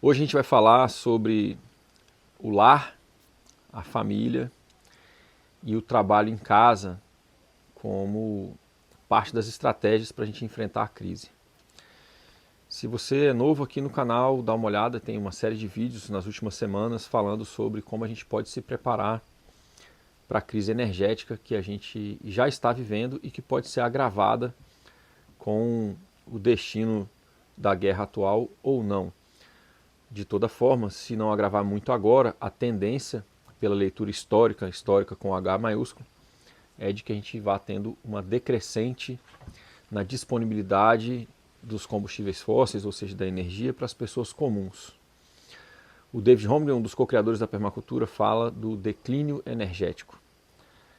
Hoje a gente vai falar sobre o lar, a família e o trabalho em casa como parte das estratégias para a gente enfrentar a crise. Se você é novo aqui no canal, dá uma olhada, tem uma série de vídeos nas últimas semanas falando sobre como a gente pode se preparar para a crise energética que a gente já está vivendo e que pode ser agravada com o destino da guerra atual ou não. De toda forma, se não agravar muito agora, a tendência, pela leitura histórica, histórica com H maiúsculo, é de que a gente vá tendo uma decrescente na disponibilidade dos combustíveis fósseis, ou seja, da energia, para as pessoas comuns. O David Holmgren, um dos co-criadores da permacultura, fala do declínio energético.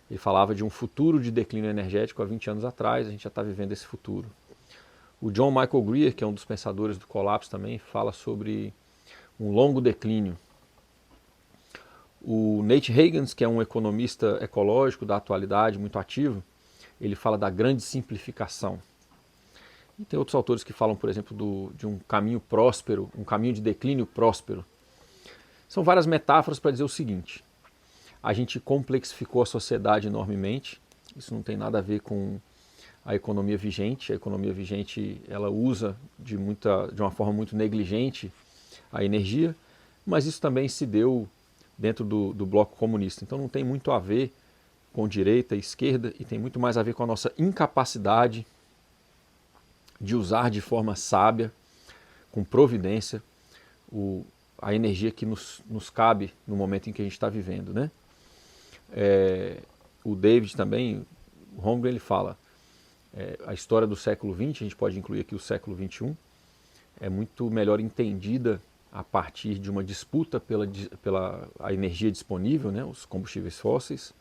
Ele falava de um futuro de declínio energético há 20 anos atrás, a gente já está vivendo esse futuro. O John Michael Greer, que é um dos pensadores do colapso também, fala sobre um longo declínio. O Nate Higgins, que é um economista ecológico da atualidade, muito ativo, ele fala da grande simplificação. E tem outros autores que falam, por exemplo, de um caminho próspero, um caminho de declínio próspero. São várias metáforas para dizer o seguinte: a gente complexificou a sociedade enormemente, isso não tem nada a ver com a economia vigente. A economia vigente ela usa de uma forma muito negligente a energia, mas isso também se deu dentro do bloco comunista. Então não tem muito a ver com direita e esquerda e tem muito mais a ver com a nossa incapacidade de usar de forma sábia, com providência, a energia que nos cabe no momento em que a gente está vivendo, né? O David também, o Holmgren, ele fala a história do século XX, a gente pode incluir aqui o século XXI, é muito melhor entendida a partir de uma disputa pela a energia disponível, né, os combustíveis fósseis,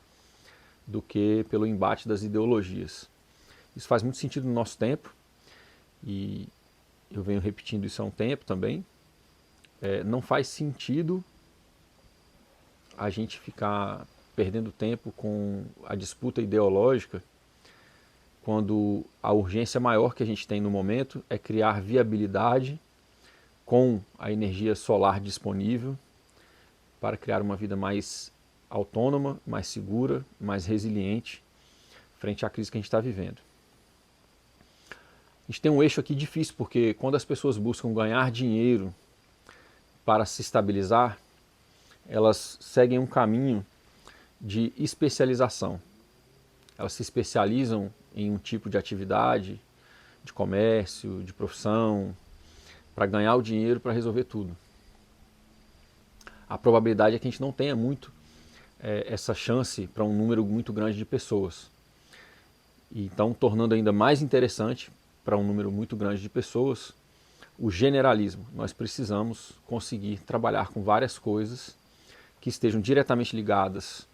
do que pelo embate das ideologias. Isso faz muito sentido no nosso tempo, e eu venho repetindo isso há um tempo também. Não faz sentido a gente ficar perdendo tempo com a disputa ideológica quando a urgência maior que a gente tem no momento é criar viabilidade com a energia solar disponível para criar uma vida mais autônoma, mais segura, mais resiliente frente à crise que a gente está vivendo. A gente tem um eixo aqui difícil, porque quando as pessoas buscam ganhar dinheiro para se estabilizar, elas seguem um caminho de especialização. Elas se especializam em um tipo de atividade, de comércio, de profissão, para ganhar o dinheiro para resolver tudo. A probabilidade é que a gente não tenha muito essa chance para um número muito grande de pessoas. E então, tornando ainda mais interessante para um número muito grande de pessoas, o generalismo. Nós precisamos conseguir trabalhar com várias coisas que estejam diretamente ligadas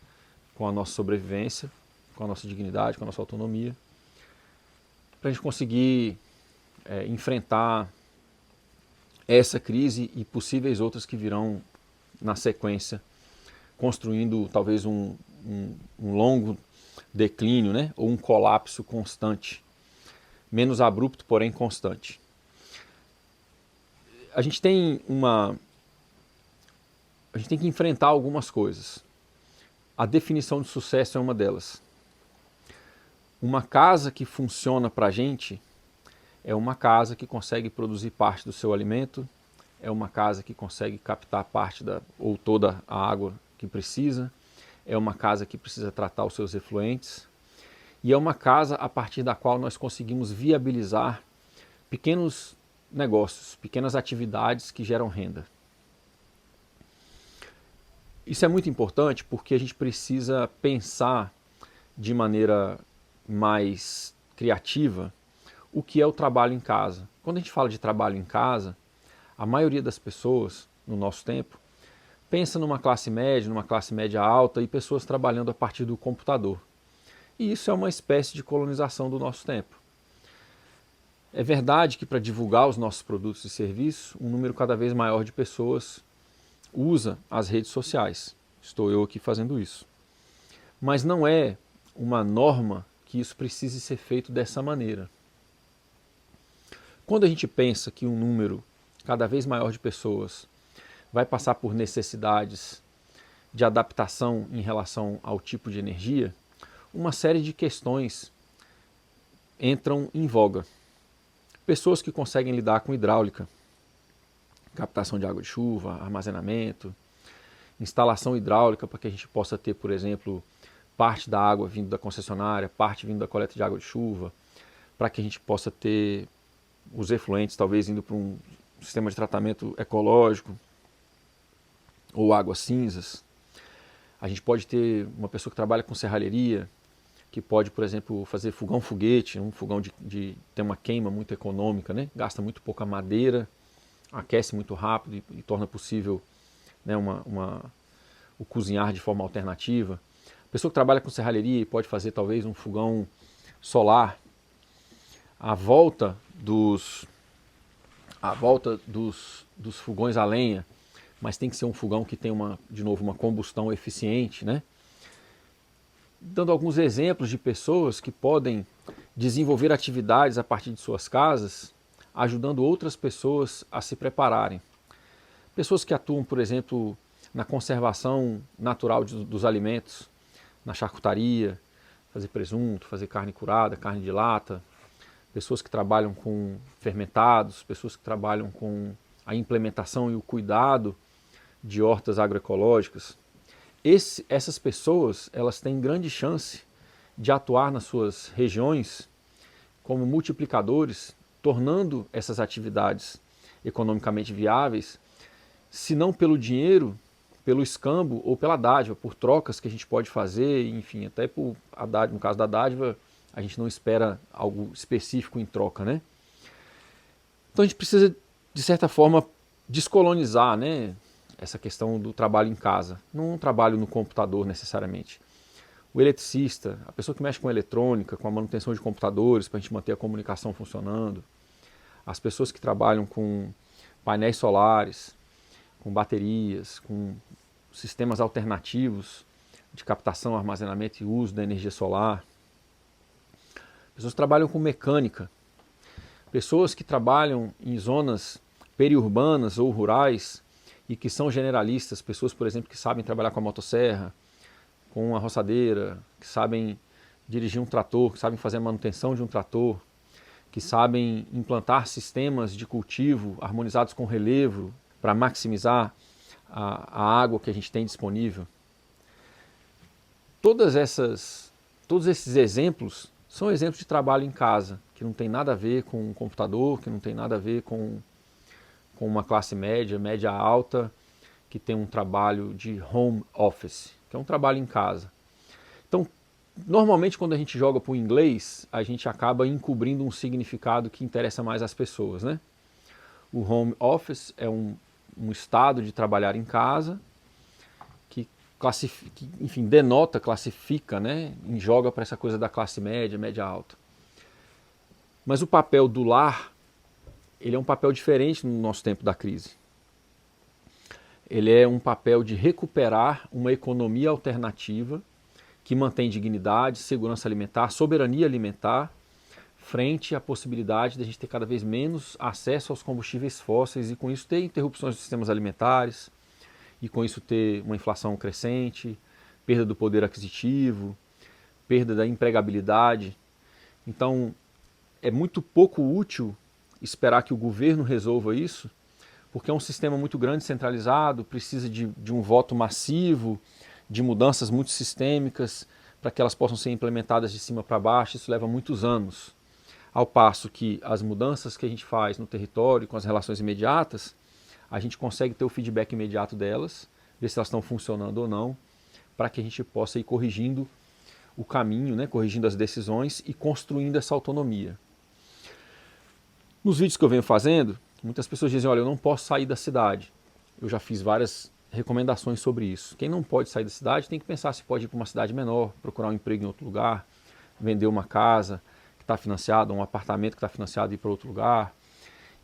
com a nossa sobrevivência, com a nossa dignidade, com a nossa autonomia, para a gente conseguir enfrentar essa crise e possíveis outras que virão na sequência, construindo talvez um longo declínio, né? Ou um colapso constante, menos abrupto, porém constante. A gente tem que enfrentar algumas coisas. A definição de sucesso é uma delas. Uma casa que funciona para a gente é uma casa que consegue produzir parte do seu alimento, é uma casa que consegue captar parte ou toda a água que precisa, é uma casa que precisa tratar os seus efluentes, e é uma casa a partir da qual nós conseguimos viabilizar pequenos negócios, pequenas atividades que geram renda. Isso é muito importante porque a gente precisa pensar de maneira mais criativa o que é o trabalho em casa. Quando a gente fala de trabalho em casa, a maioria das pessoas, no nosso tempo, pensa numa classe média alta e pessoas trabalhando a partir do computador. E isso é uma espécie de colonização do nosso tempo. É verdade que para divulgar os nossos produtos e serviços, um número cada vez maior de pessoas usa as redes sociais. Estou eu aqui fazendo isso. Mas não é uma norma que isso precise ser feito dessa maneira. Quando a gente pensa que um número cada vez maior de pessoas vai passar por necessidades de adaptação em relação ao tipo de energia, uma série de questões entram em voga. Pessoas que conseguem lidar com hidráulica, captação de água de chuva, armazenamento, instalação hidráulica para que a gente possa ter, por exemplo, parte da água vindo da concessionária, parte vindo da coleta de água de chuva, para que a gente possa ter os efluentes talvez indo para um sistema de tratamento ecológico ou águas cinzas. A gente pode ter uma pessoa que trabalha com serralheria, que pode, por exemplo, fazer fogão-foguete, um fogão de ter uma queima muito econômica, né? Gasta muito pouca madeira, aquece muito rápido e torna possível, né, o cozinhar de forma alternativa. A pessoa que trabalha com serralheria e pode fazer talvez um fogão solar. A volta dos fogões a lenha, mas tem que ser um fogão que tenha, de novo, uma combustão eficiente, né? Dando alguns exemplos de pessoas que podem desenvolver atividades a partir de suas casas, ajudando outras pessoas a se prepararem. Pessoas que atuam, por exemplo, na conservação natural dos alimentos, na charcutaria, fazer presunto, fazer carne curada, carne de lata. Pessoas que trabalham com fermentados, pessoas que trabalham com a implementação e o cuidado de hortas agroecológicas. Essas pessoas, elas têm grande chance de atuar nas suas regiões como multiplicadores, tornando essas atividades economicamente viáveis, se não pelo dinheiro, pelo escambo ou pela dádiva, por trocas que a gente pode fazer, enfim, até por a dádiva, no caso da dádiva, a gente não espera algo específico em troca, né? Então a gente precisa, de certa forma, descolonizar, né, essa questão do trabalho em casa, não um trabalho no computador necessariamente. O eletricista, a pessoa que mexe com eletrônica, com a manutenção de computadores para a gente manter a comunicação funcionando, as pessoas que trabalham com painéis solares, com baterias, com sistemas alternativos de captação, armazenamento e uso da energia solar. Pessoas que trabalham com mecânica, pessoas que trabalham em zonas periurbanas ou rurais e que são generalistas, pessoas, por exemplo, que sabem trabalhar com a motosserra, com a roçadeira, que sabem dirigir um trator, que sabem fazer a manutenção de um trator, que sabem implantar sistemas de cultivo harmonizados com relevo para maximizar a água que a gente tem disponível. Todos esses exemplos são exemplos de trabalho em casa, que não tem nada a ver com um computador, que não tem nada a ver com uma classe média, média alta, que tem um trabalho de home office, que é um trabalho em casa. Então, normalmente quando a gente joga para o inglês, a gente acaba encobrindo um significado que interessa mais às pessoas, né? O home office é um estado de trabalhar em casa, enfim, denota, classifica, né, e joga para essa coisa da classe média, média alta. Mas o papel do lar, ele é um papel diferente no nosso tempo da crise. Ele é um papel de recuperar uma economia alternativa que mantém dignidade, segurança alimentar, soberania alimentar, frente à possibilidade de a gente ter cada vez menos acesso aos combustíveis fósseis e com isso ter interrupções dos sistemas alimentares, e com isso ter uma inflação crescente, perda do poder aquisitivo, perda da empregabilidade. Então, é muito pouco útil esperar que o governo resolva isso, porque é um sistema muito grande, centralizado, precisa de um voto massivo, de mudanças muito sistêmicas, para que elas possam ser implementadas de cima para baixo. Isso leva muitos anos. Ao passo que as mudanças que a gente faz no território, com as relações imediatas, a gente consegue ter o feedback imediato delas, ver se elas estão funcionando ou não, para que a gente possa ir corrigindo o caminho, né, corrigindo as decisões e construindo essa autonomia. Nos vídeos que eu venho fazendo, muitas pessoas dizem, olha, eu não posso sair da cidade. Eu já fiz várias recomendações sobre isso. Quem não pode sair da cidade tem que pensar se pode ir para uma cidade menor, procurar um emprego em outro lugar, vender uma casa que está financiada, um apartamento que está financiado e ir para outro lugar.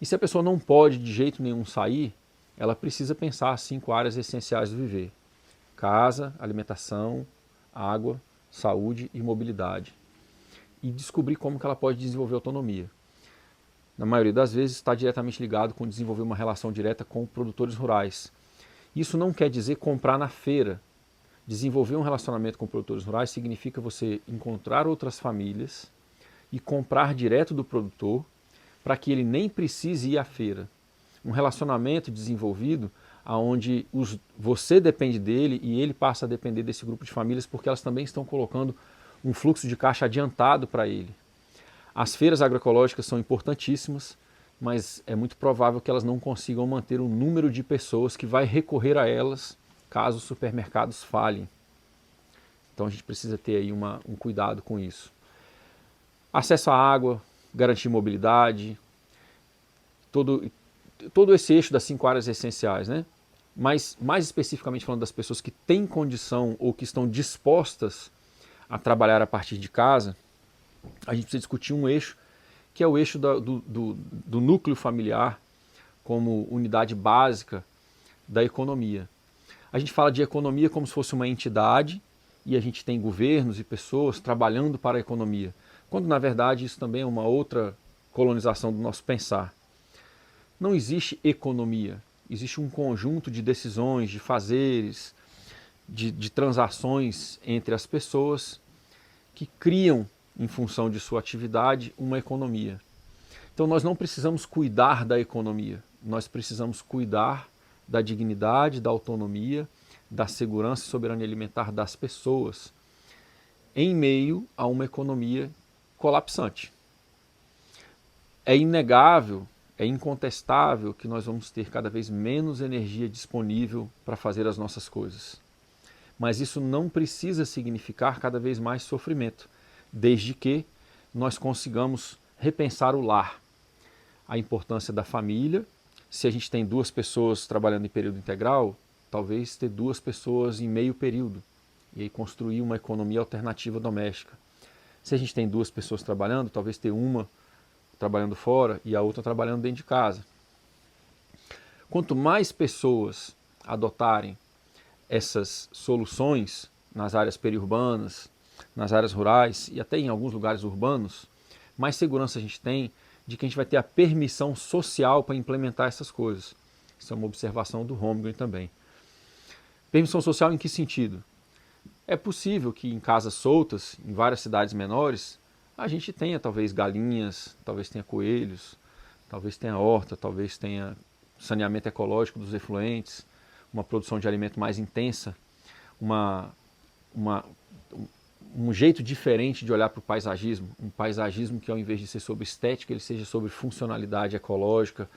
E se a pessoa não pode de jeito nenhum sair, ela precisa pensar as 5 áreas essenciais do viver: casa, alimentação, água, saúde e mobilidade. E descobrir como que ela pode desenvolver autonomia. Na maioria das vezes está diretamente ligado com desenvolver uma relação direta com produtores rurais. Isso não quer dizer comprar na feira. Desenvolver um relacionamento com produtores rurais significa você encontrar outras famílias e comprar direto do produtor para que ele nem precise ir à feira. Um relacionamento desenvolvido onde você depende dele e ele passa a depender desse grupo de famílias porque elas também estão colocando um fluxo de caixa adiantado para ele. As feiras agroecológicas são importantíssimas, mas é muito provável que elas não consigam manter o número de pessoas que vai recorrer a elas caso os supermercados falhem. Então a gente precisa ter aí um cuidado com isso. Acesso à água, garantir mobilidade, todo esse eixo das 5 áreas essenciais, né? Mas mais especificamente falando das pessoas que têm condição ou que estão dispostas a trabalhar a partir de casa, a gente precisa discutir um eixo que é o eixo do núcleo familiar como unidade básica da economia. A gente fala de economia como se fosse uma entidade e a gente tem governos e pessoas trabalhando para a economia, quando na verdade isso também é uma outra colonização do nosso pensar. Não existe economia, existe um conjunto de decisões, de fazeres, de transações entre as pessoas que criam, em função de sua atividade, uma economia. Então nós não precisamos cuidar da economia, nós precisamos cuidar da dignidade, da autonomia, da segurança e soberania alimentar das pessoas, em meio a uma economia colapsante. É inegável, é incontestável que nós vamos ter cada vez menos energia disponível para fazer as nossas coisas. Mas isso não precisa significar cada vez mais sofrimento, desde que nós consigamos repensar o lar, a importância da família. Se a gente tem 2 pessoas trabalhando em período integral, talvez ter 2 pessoas em meio período, e aí construir uma economia alternativa doméstica. Se a gente tem 2 pessoas trabalhando, talvez ter uma trabalhando fora e a outra trabalhando dentro de casa. Quanto mais pessoas adotarem essas soluções nas áreas periurbanas, nas áreas rurais e até em alguns lugares urbanos, mais segurança a gente tem de que a gente vai ter a permissão social para implementar essas coisas. Isso é uma observação do Holmgren também. Permissão social em que sentido? É possível que em casas soltas, em várias cidades menores, a gente tenha talvez galinhas, talvez tenha coelhos, talvez tenha horta, talvez tenha saneamento ecológico dos efluentes, uma produção de alimento mais intensa, um jeito diferente de olhar para o paisagismo, um paisagismo que ao invés de ser sobre estética, ele seja sobre funcionalidade ecológica,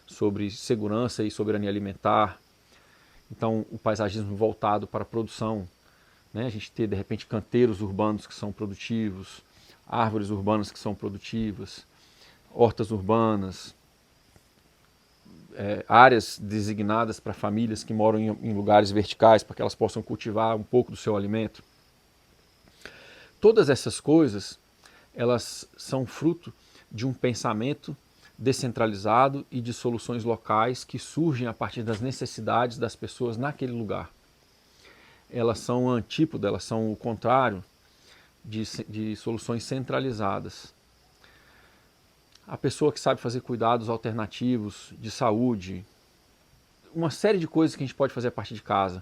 sobre segurança e soberania alimentar. Então, o paisagismo voltado para a produção, né? A gente ter de repente canteiros urbanos que são produtivos, árvores urbanas que são produtivas, hortas urbanas, áreas designadas para famílias que moram em lugares verticais para que elas possam cultivar um pouco do seu alimento. Todas essas coisas, elas são fruto de um pensamento descentralizado e de soluções locais que surgem a partir das necessidades das pessoas naquele lugar. Elas são a antípoda, elas são o contrário de soluções centralizadas. A pessoa que sabe fazer cuidados alternativos de saúde, uma série de coisas que a gente pode fazer a partir de casa.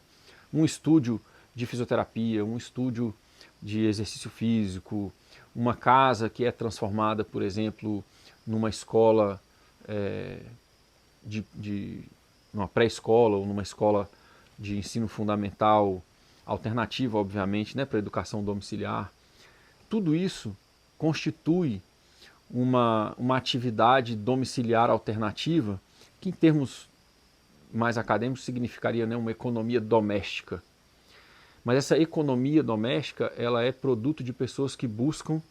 Um estúdio de fisioterapia, um estúdio de exercício físico, uma casa que é transformada, por exemplo, numa escola, numa pré-escola ou numa escola de ensino fundamental, alternativa, obviamente, né, para a educação domiciliar. Tudo isso constitui uma atividade domiciliar alternativa que, em termos mais acadêmicos, significaria, né, uma economia doméstica. Mas essa economia doméstica, ela é produto de pessoas que buscam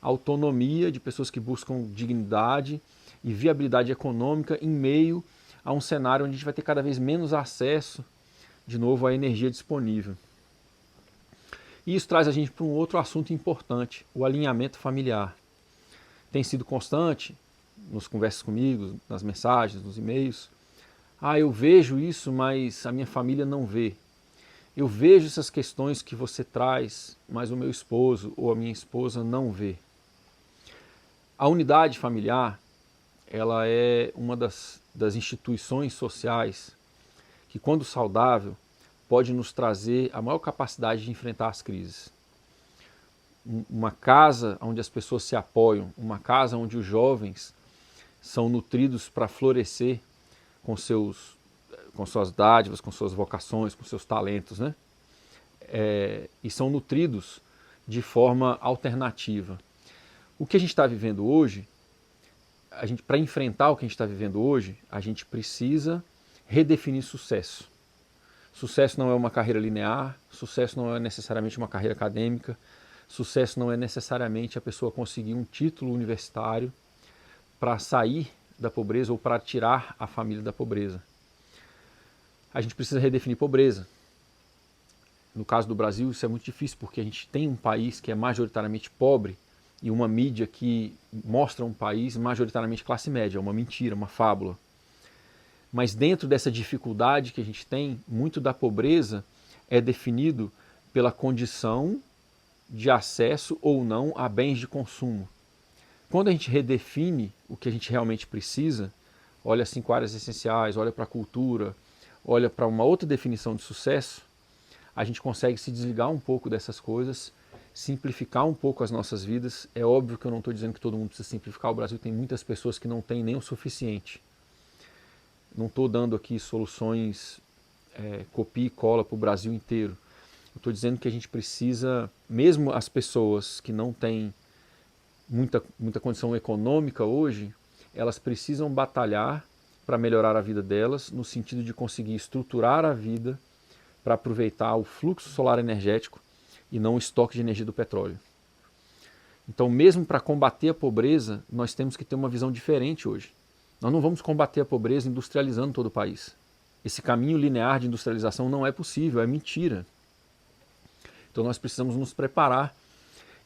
autonomia, de pessoas que buscam dignidade e viabilidade econômica em meio a um cenário onde a gente vai ter cada vez menos acesso, de novo, à energia disponível. E isso traz a gente para um outro assunto importante, o alinhamento familiar. Tem sido constante nos conversas comigo, nas mensagens, nos e-mails. Eu vejo isso, mas a minha família não vê. Eu vejo essas questões que você traz, mas o meu esposo ou a minha esposa não vê. A unidade familiar, ela é uma das instituições sociais que que, quando saudável, pode nos trazer a maior capacidade de enfrentar as crises. Uma casa onde as pessoas se apoiam, uma casa onde os jovens são nutridos para florescer com suas dádivas, com suas vocações, com seus talentos, né? E são nutridos de forma alternativa. O que a gente está vivendo hoje, para enfrentar o que a gente está vivendo hoje, a gente precisa redefinir sucesso. Sucesso não é uma carreira linear, sucesso não é necessariamente uma carreira acadêmica, sucesso não é necessariamente a pessoa conseguir um título universitário para sair da pobreza ou para tirar a família da pobreza. A gente precisa redefinir pobreza. No caso do Brasil, isso é muito difícil, porque a gente tem um país que é majoritariamente pobre e uma mídia que mostra um país majoritariamente classe média, uma mentira, uma fábula. Mas dentro dessa dificuldade que a gente tem, muito da pobreza é definido pela condição de acesso ou não a bens de consumo. Quando a gente redefine o que a gente realmente precisa, olha as 5 áreas essenciais, olha para a cultura, olha para uma outra definição de sucesso, a gente consegue se desligar um pouco dessas coisas, simplificar um pouco as nossas vidas. É óbvio que eu não estou dizendo que todo mundo precisa simplificar, o Brasil tem muitas pessoas que não têm nem o suficiente. Não estou dando aqui soluções copia e cola para o Brasil inteiro. Eu estou dizendo que a gente precisa, mesmo as pessoas que não têm muita condição econômica hoje, elas precisam batalhar para melhorar a vida delas, no sentido de conseguir estruturar a vida para aproveitar o fluxo solar energético e não o estoque de energia do petróleo. Então, mesmo para combater a pobreza, nós temos que ter uma visão diferente hoje. Nós não vamos combater a pobreza industrializando todo o país. Esse caminho linear de industrialização não é possível, é mentira. Então nós precisamos nos preparar,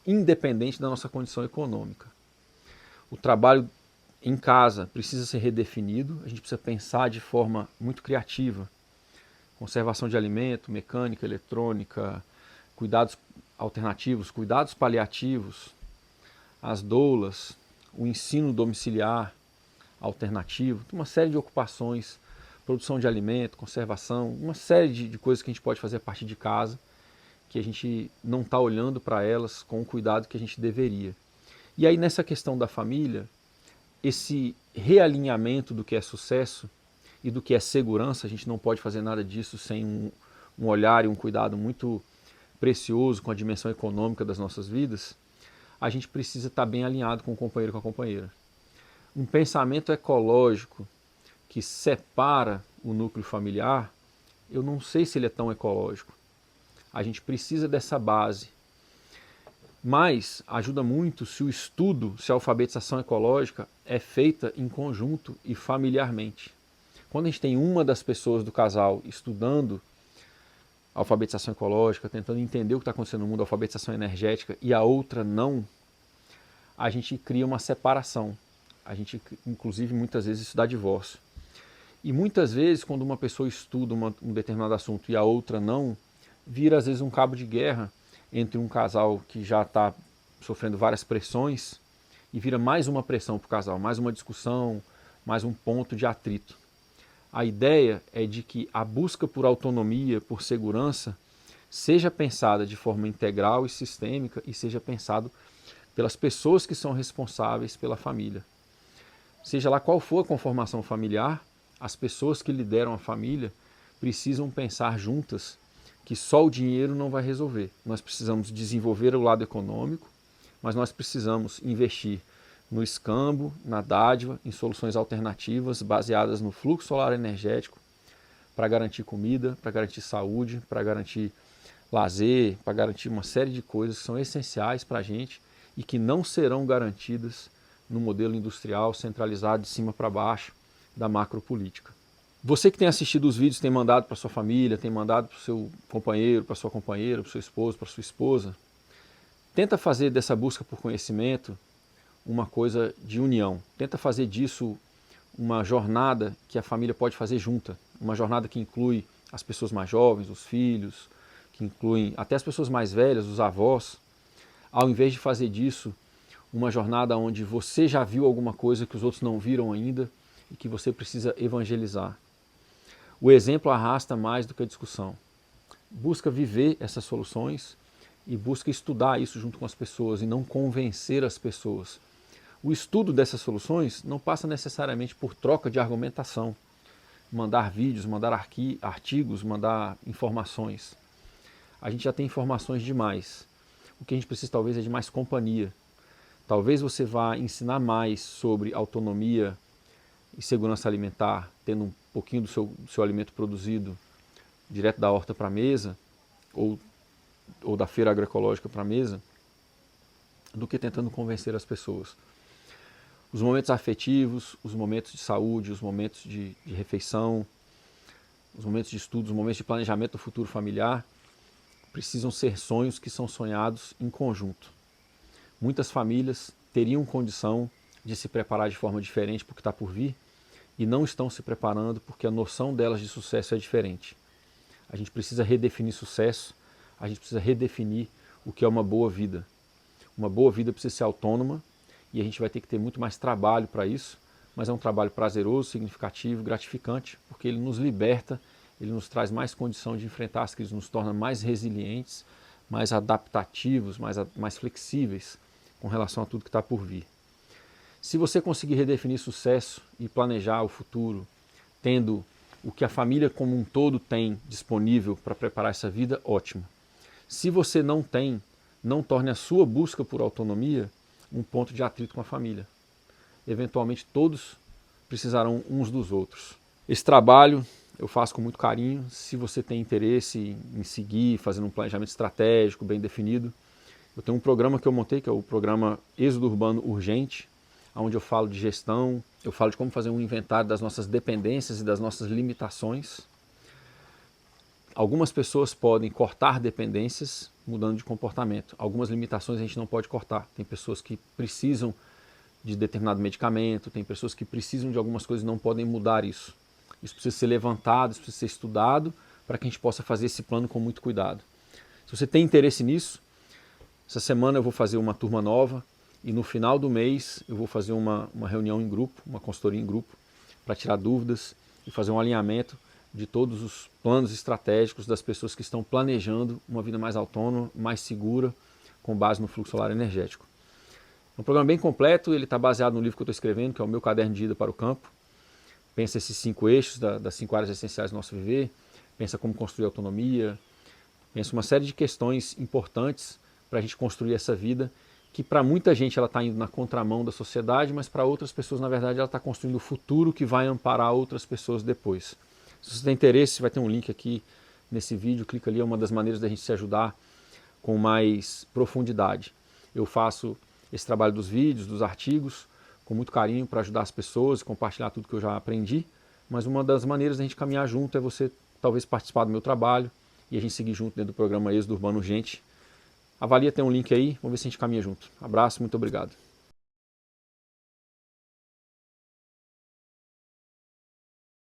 independente da nossa condição econômica. O trabalho em casa precisa ser redefinido, a gente precisa pensar de forma muito criativa. Conservação de alimento, mecânica, eletrônica, cuidados alternativos, cuidados paliativos, as doulas, o ensino domiciliar alternativo, uma série de ocupações, produção de alimento, conservação, uma série de coisas que a gente pode fazer a partir de casa, que a gente não está olhando para elas com o cuidado que a gente deveria. E aí, nessa questão da família, esse realinhamento do que é sucesso e do que é segurança, a gente não pode fazer nada disso sem um olhar e um cuidado muito precioso com a dimensão econômica das nossas vidas. A gente precisa estar bem alinhado com o companheiro e com a companheira. Um pensamento ecológico que separa o núcleo familiar, eu não sei se ele é tão ecológico. A gente precisa dessa base. Mas ajuda muito se o estudo, se a alfabetização ecológica é feita em conjunto e familiarmente. Quando a gente tem uma das pessoas do casal estudando alfabetização ecológica, tentando entender o que está acontecendo no mundo, alfabetização energética, e a outra não, a gente cria uma separação. A gente, inclusive, muitas vezes isso dá divórcio. E muitas vezes, quando uma pessoa estuda um determinado assunto e a outra não, vira às vezes um cabo de guerra entre um casal que já está sofrendo várias pressões e vira mais uma pressão para o casal, mais uma discussão, mais um ponto de atrito. A ideia é de que a busca por autonomia, por segurança, seja pensada de forma integral e sistêmica e seja pensado pelas pessoas que são responsáveis pela família. Seja lá qual for a conformação familiar, as pessoas que lideram a família precisam pensar juntas que só o dinheiro não vai resolver. Nós precisamos desenvolver o lado econômico, mas nós precisamos investir no escambo, na dádiva, em soluções alternativas baseadas no fluxo solar energético para garantir comida, para garantir saúde, para garantir lazer, para garantir uma série de coisas que são essenciais para a gente e que não serão garantidas no modelo industrial centralizado de cima para baixo da macropolítica. Você que tem assistido os vídeos, tem mandado para sua família, tem mandado para o seu companheiro, para sua companheira, para o seu esposo, para sua esposa, tenta fazer dessa busca por conhecimento uma coisa de união. Tenta fazer disso uma jornada que a família pode fazer junta. Uma jornada que inclui as pessoas mais jovens, os filhos, que incluem até as pessoas mais velhas, os avós. Ao invés de fazer disso uma jornada onde você já viu alguma coisa que os outros não viram ainda e que você precisa evangelizar. O exemplo arrasta mais do que a discussão. Busca viver essas soluções e busca estudar isso junto com as pessoas e não convencer as pessoas. O estudo dessas soluções não passa necessariamente por troca de argumentação, mandar vídeos, mandar artigos, mandar informações. A gente já tem informações demais. O que a gente precisa talvez é de mais companhia. Talvez você vá ensinar mais sobre autonomia e segurança alimentar, tendo um pouquinho do seu alimento produzido direto da horta para a mesa, ou da feira agroecológica para a mesa, do que tentando convencer as pessoas. Os momentos afetivos, os momentos de saúde, os momentos de refeição, os momentos de estudo, os momentos de planejamento do futuro familiar, precisam ser sonhos que são sonhados em conjunto. Muitas famílias teriam condição de se preparar de forma diferente para o que está por vir e não estão se preparando porque a noção delas de sucesso é diferente. A gente precisa redefinir sucesso, a gente precisa redefinir o que é uma boa vida. Uma boa vida precisa ser autônoma e a gente vai ter que ter muito mais trabalho para isso, mas é um trabalho prazeroso, significativo, gratificante, porque ele nos liberta, ele nos traz mais condição de enfrentar as crises, nos torna mais resilientes, mais adaptativos, mais flexíveis com relação a tudo que está por vir. Se você conseguir redefinir sucesso e planejar o futuro, tendo o que a família como um todo tem disponível para preparar essa vida, ótimo. Se você não tem, não torne a sua busca por autonomia um ponto de atrito com a família. Eventualmente todos precisarão uns dos outros. Esse trabalho eu faço com muito carinho. Se você tem interesse em seguir, fazendo um planejamento estratégico bem definido, eu tenho um programa que eu montei, que é o programa Êxodo Urbano Urgente, onde eu falo de gestão, eu falo de como fazer um inventário das nossas dependências e das nossas limitações. Algumas pessoas podem cortar dependências mudando de comportamento. Algumas limitações a gente não pode cortar. Tem pessoas que precisam de determinado medicamento, tem pessoas que precisam de algumas coisas e não podem mudar isso. Isso precisa ser levantado, isso precisa ser estudado para que a gente possa fazer esse plano com muito cuidado. Se você tem interesse nisso, essa semana eu vou fazer uma turma nova e no final do mês eu vou fazer uma reunião em grupo, uma consultoria em grupo, para tirar dúvidas e fazer um alinhamento de todos os planos estratégicos das pessoas que estão planejando uma vida mais autônoma, mais segura, com base no fluxo solar energético. É um programa bem completo, ele está baseado no livro que eu estou escrevendo, que é o meu Caderno de Ida para o Campo. Pensa esses 5 eixos das 5 áreas essenciais do nosso viver, pensa como construir autonomia, pensa uma série de questões importantes para a gente construir essa vida, que para muita gente ela está indo na contramão da sociedade, mas para outras pessoas, na verdade, ela está construindo o futuro que vai amparar outras pessoas depois. Se você tem interesse, vai ter um link aqui nesse vídeo, clica ali, é uma das maneiras da gente se ajudar com mais profundidade. Eu faço esse trabalho dos vídeos, dos artigos, com muito carinho para ajudar as pessoas e compartilhar tudo que eu já aprendi, mas uma das maneiras da gente caminhar junto é você talvez participar do meu trabalho e a gente seguir junto dentro do programa Êxodo Urbano Urgente. Avalia, tem um link aí, vamos ver se a gente caminha junto. Abraço, muito obrigado.